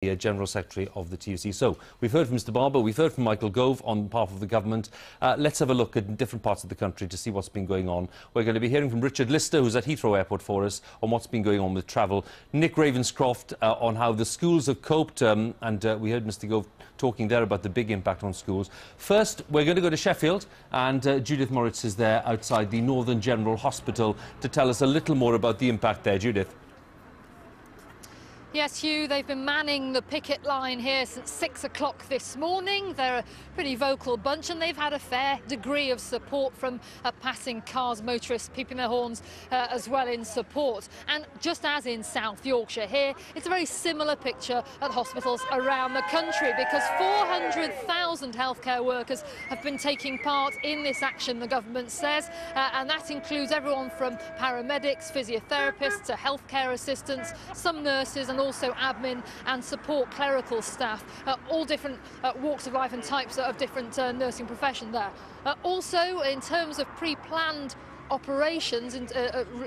the General Secretary of the TUC. So, we've heard from Mr Barber, we've heard from Michael Gove on behalf of the government. Let's have a look at different parts of the country to see what's been going on. We're going to be hearing from Richard Lister, who's at Heathrow Airport for us, on what's been going on with travel. Nick Ravenscroft on how the schools have coped, and we heard Mr Gove talking there about the big impact on schools. First, we're going to go to Sheffield, and Judith Moritz is there outside the Northern General Hospital to tell us a little more about the impact there. Judith. Yes, Hugh, they've been manning the picket line here since 6 o'clock this morning. They're a pretty vocal bunch, and they've had a fair degree of support from passing cars, motorists peeping their horns as well in support. And just as in South Yorkshire here, it's a very similar picture at hospitals around the country, because 400,000 healthcare workers have been taking part in this action, the government says, and that includes everyone from paramedics, physiotherapists to healthcare assistants, some nurses, and also admin and support clerical staff, all different walks of life and types of different nursing profession there. Also, in terms of pre-planned operations and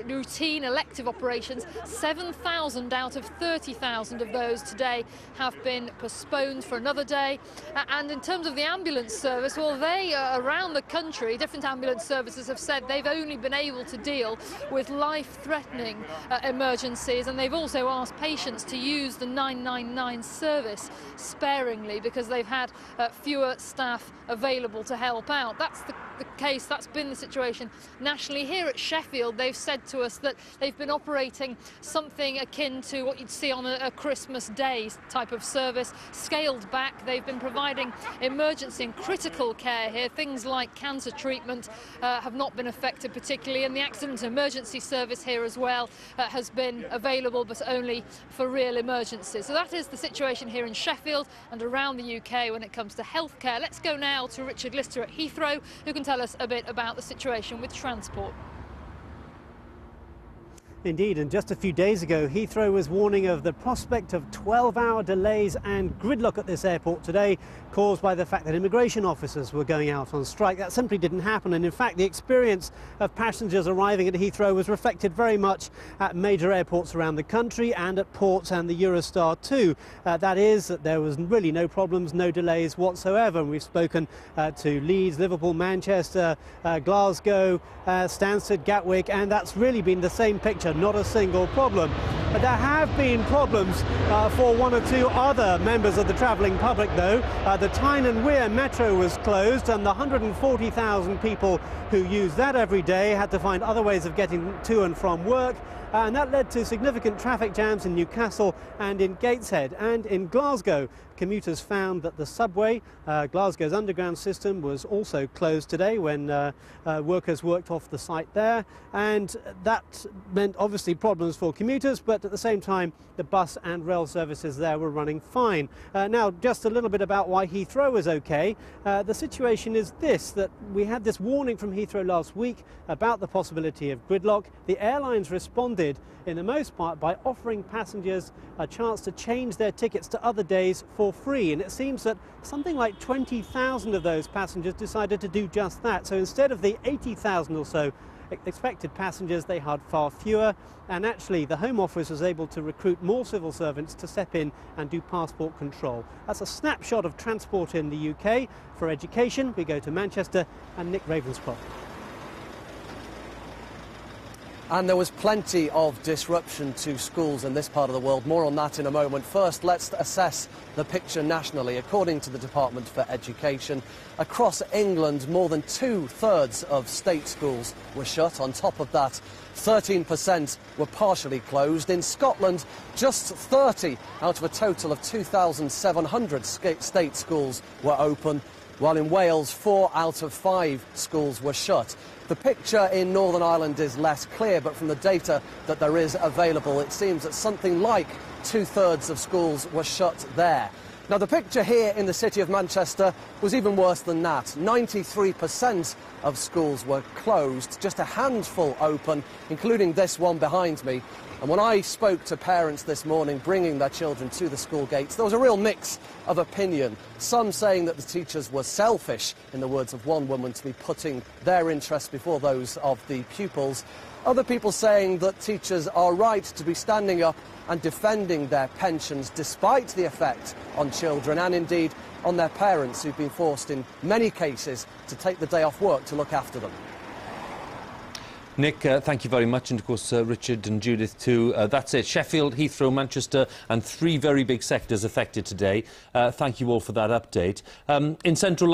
routine elective operations, 7,000 out of 30,000 of those today have been postponed for another day. And in terms of the ambulance service, well, they around the country, different ambulance services have said they've only been able to deal with life-threatening emergencies, and they've also asked patients to use the 999 service sparingly because they've had fewer staff available to help out. That's the case, that's been the situation nationally. Here at Sheffield, they've said to us that they've been operating something akin to what you'd see on a Christmas Day type of service, scaled back. They've been providing emergency and critical care here. Things like cancer treatment have not been affected particularly, and the accident emergency service here as well has been available, but only for real emergencies. So that is the situation here in Sheffield and around the UK when it comes to healthcare. Let's go now to Richard Lister at Heathrow, who can tell us a bit about the situation with transport. Indeed, and just a few days ago, Heathrow was warning of the prospect of 12-hour delays and gridlock at this airport today, caused by the fact that immigration officers were going out on strike. That simply didn't happen, and in fact the experience of passengers arriving at Heathrow was reflected very much at major airports around the country and at ports and the Eurostar too. That is, that there was really no problems, no delays whatsoever. And we've spoken to Leeds, Liverpool, Manchester, Glasgow, Stansted, Gatwick, and that's really been the same picture. Not a single problem. But there have been problems for one or two other members of the travelling public though. The Tyne and Wear metro was closed, and the 140,000 people who use that every day had to find other ways of getting to and from work. And that led to significant traffic jams in Newcastle and in Gateshead. And in Glasgow, commuters found that the subway, Glasgow's underground system, was also closed today when workers worked off the site there. And that meant obviously problems for commuters, but at the same time the bus and rail services there were running fine. Now, just a little bit about why Heathrow was okay. The situation is this, that we had this warning from Heathrow last week about the possibility of gridlock. The airlines responded in the most part by offering passengers a chance to change their tickets to other days for free, and it seems that something like 20,000 of those passengers decided to do just that. So instead of the 80,000 or so expected passengers, they had far fewer, and actually the Home Office was able to recruit more civil servants to step in and do passport control. That's a snapshot of transport in the UK. For education, we go to Manchester and Nick Ravenscroft. And there was plenty of disruption to schools in this part of the world. More on that in a moment. First, let's assess the picture nationally. According to the Department for Education, across England, more than 2/3 of state schools were shut. On top of that, 13% were partially closed. In Scotland, just 30 out of a total of 2,700 state schools were open, while in Wales, 4 out of 5 schools were shut. The picture in Northern Ireland is less clear, but from the data that there is available, it seems that something like 2/3 of schools were shut there. Now, the picture here in the city of Manchester was even worse than that. 93% of schools were closed, just a handful open, including this one behind me. And when I spoke to parents this morning bringing their children to the school gates, there was a real mix of opinion. Some saying that the teachers were selfish, in the words of one woman, to be putting their interests before those of the pupils. Other people saying that teachers are right to be standing up and defending their pensions despite the effect on children and indeed on their parents, who've been forced in many cases to take the day off work to look after them. Nick, thank you very much, and of course Richard and Judith too. That's it. Sheffield, Heathrow, Manchester and 3 very big sectors affected today. Thank you all for that update. In central London